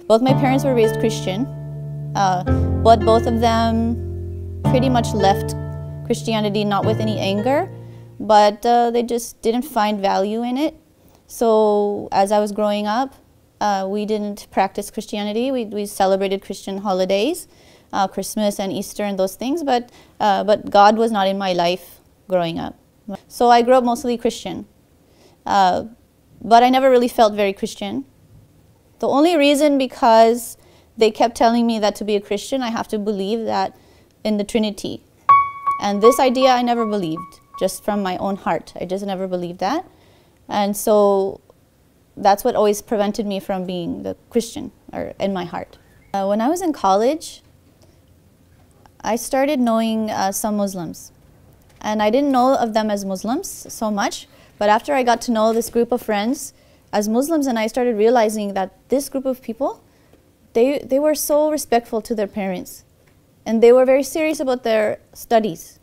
Both my parents were raised Christian, but both of them pretty much left Christianity not with any anger, but they just didn't find value in it. So as I was growing up, we didn't practice Christianity. We celebrated Christian holidays, Christmas and Easter and those things, but God was not in my life growing up. So I grew up mostly Christian, but I never really felt very Christian. The only reason because they kept telling me that to be a Christian, I have to believe that in the Trinity. And this idea I never believed, just from my own heart. I just never believed that. And so that's what always prevented me from being the Christian or in my heart. When I was in college, I started knowing some Muslims. And I didn't know of them as Muslims so much, but after I got to know this group of friends as Muslims, and I started realizing that this group of people, they were so respectful to their parents. And they were very serious about their studies.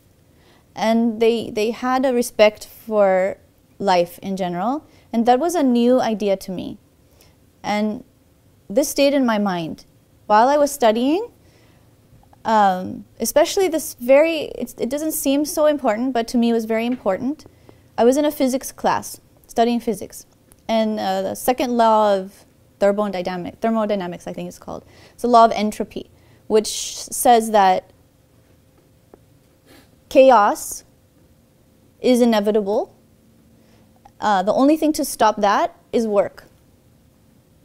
And they had a respect for life in general. And that was a new idea to me. And this stayed in my mind. While I was studying, especially this it doesn't seem so important, but to me it was very important. I was in a physics class, studying physics. And the second law of thermodynamics, I think it's called. It's the law of entropy, which says that chaos is inevitable. The only thing to stop that is work.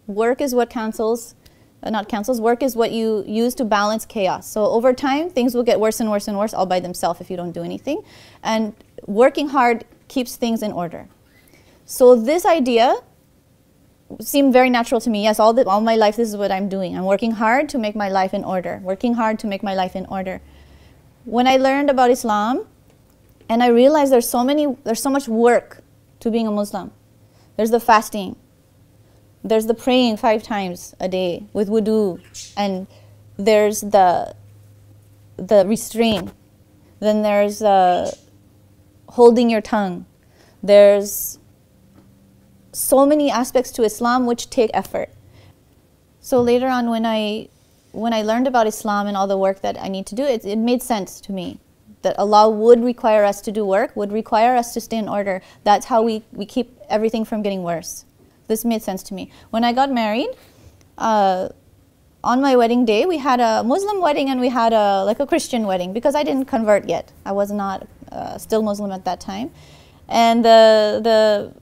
Work is what work is what you use to balance chaos. So over time, things will get worse and worse and worse all by themselves if you don't do anything. And working hard keeps things in order. So this idea seemed very natural to me. Yes, all my life, this is what I'm doing. I'm working hard to make my life in order. Working hard to make my life in order. When I learned about Islam, and I realized there's so much work to being a Muslim. There's the fasting. There's the praying 5 times a day with wudu. And there's the restraint. Then there's holding your tongue. There's so many aspects to Islam which take effort. So later on when I learned about Islam and all the work that I need to do, it made sense to me that Allah would require us to do work, would require us to stay in order. That's how we keep everything from getting worse. This made sense to me. When I got married, on my wedding day, we had a Muslim wedding and we had like a Christian wedding because I didn't convert yet. I was not still Muslim at that time. And the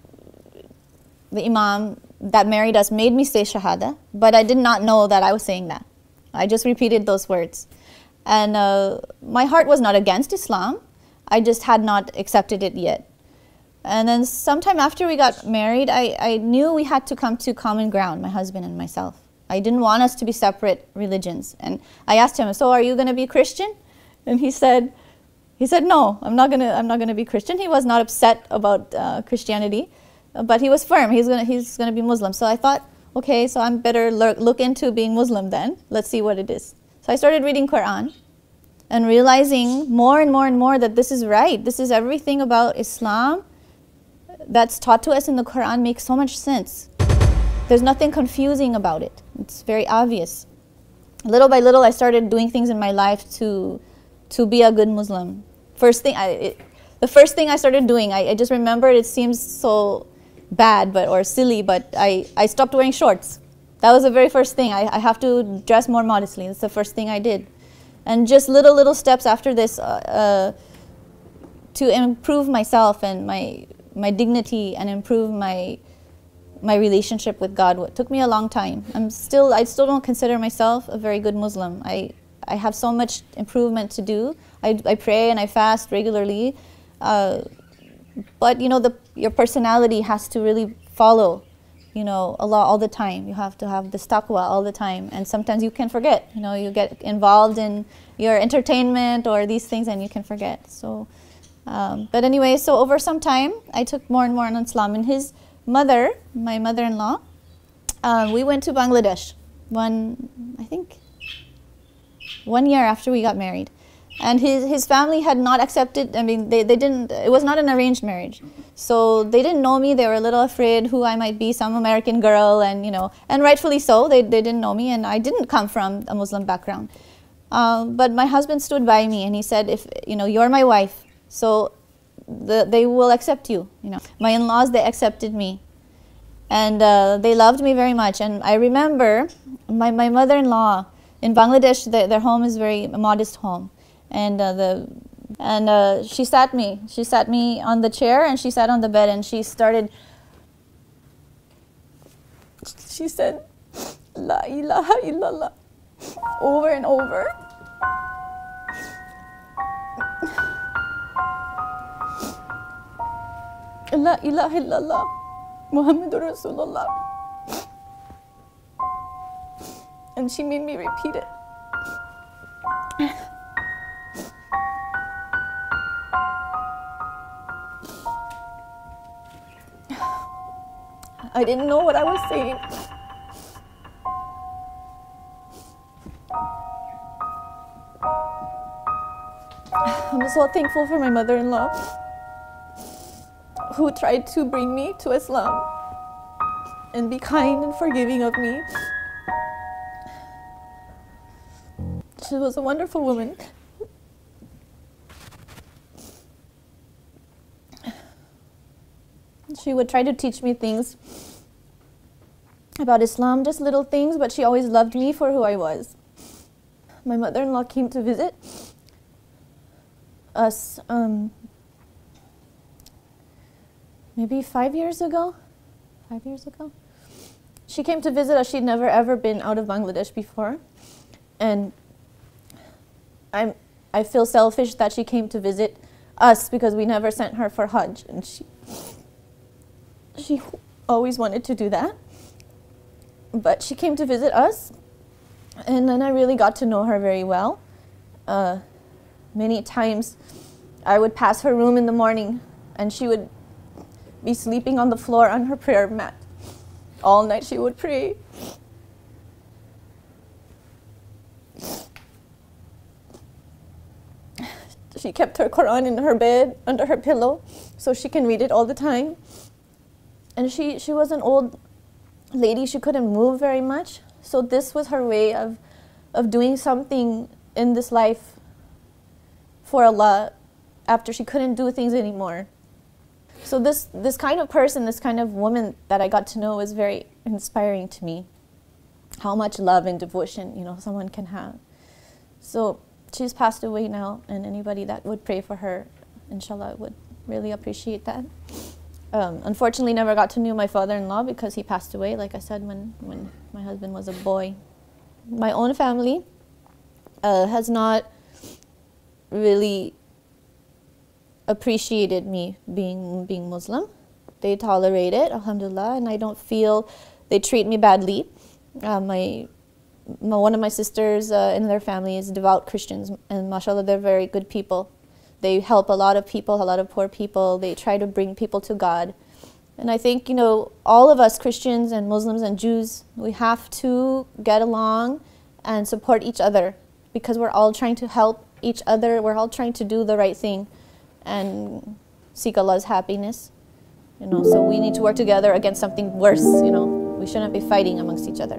imam that married us made me say Shahadah, but I did not know that I was saying that. I just repeated those words. And my heart was not against Islam. I just had not accepted it yet. And then sometime after we got married, I knew we had to come to common ground, my husband and myself. I didn't want us to be separate religions. And I asked him, so are you going to be Christian? And he said, no, I'm not going to be Christian. He was not upset about Christianity, but he was firm. He's going to be Muslim. So I thought, okay, so I'm better look into being Muslim then. Let's see what it is. So I started reading Quran and realizing more and more and more that this is right. This is everything about Islam that's taught to us in the Quran makes so much sense. There's nothing confusing about it. It's very obvious. Little by little, I started doing things in my life to be a good Muslim. The first thing I started doing, I just remembered, it seems so bad or silly, but I stopped wearing shorts. That was the very first thing. I have to dress more modestly. That's the first thing I did. And just little steps after this to improve myself and my dignity and improve my relationship with God. It took me a long time. I still don't consider myself a very good Muslim. I have so much improvement to do. I pray and I fast regularly. But your personality has to really follow Allah all the time. You have to have this taqwa all the time. And sometimes you can forget. You get involved in your entertainment or these things and you can forget. So, but anyway, so over some time, I took more and more on Islam. And his mother, my mother-in-law, we went to Bangladesh I think 1 year after we got married. And his family had not accepted, I mean, they didn't, it was not an arranged marriage. So they didn't know me, they were a little afraid who I might be, some American girl, and and rightfully so, they didn't know me, and I didn't come from a Muslim background. But my husband stood by me and he said, if, you're my wife, so they will accept you, My in-laws, they accepted me. And they loved me very much. And I remember my mother-in-law in Bangladesh, their home is a modest home. And she sat me on the chair, and she sat on the bed, and she said, La ilaha illallah, over and over. La ilaha illallah, Muhammadur Rasulullah. And she made me repeat it. I didn't know what I was saying. I'm so thankful for my mother-in-law, who tried to bring me to Islam and be kind and forgiving of me. She was a wonderful woman. She would try to teach me things about Islam, just little things, but she always loved me for who I was. My mother-in-law came to visit us maybe 5 years ago. 5 years ago. She came to visit us. She'd never ever been out of Bangladesh before. And I feel selfish that she came to visit us because we never sent her for Hajj. And she always wanted to do that. But she came to visit us, and then I really got to know her very well. Many times I would pass her room in the morning, and she would be sleeping on the floor on her prayer mat. All night she would pray. She kept her Quran in her bed, under her pillow, so she can read it all the time. And she was an old lady, she couldn't move very much. So this was her way of doing something in this life for Allah after she couldn't do things anymore. So this kind of person, this kind of woman that I got to know was very inspiring to me. How much love and devotion, someone can have. So she's passed away now, and anybody that would pray for her, inshallah, would really appreciate that. Unfortunately, never got to know my father-in-law because he passed away, like I said, when my husband was a boy. My own family has not really appreciated me being Muslim. They tolerate it, alhamdulillah, and I don't feel they treat me badly. One of my sisters in their family is devout Christians, and mashallah, they're very good people. They help a lot of people, a lot of poor people. They try to bring people to God. And I think, all of us Christians and Muslims and Jews, we have to get along and support each other because we're all trying to help each other. We're all trying to do the right thing and seek Allah's happiness. So we need to work together against something worse. We shouldn't be fighting amongst each other.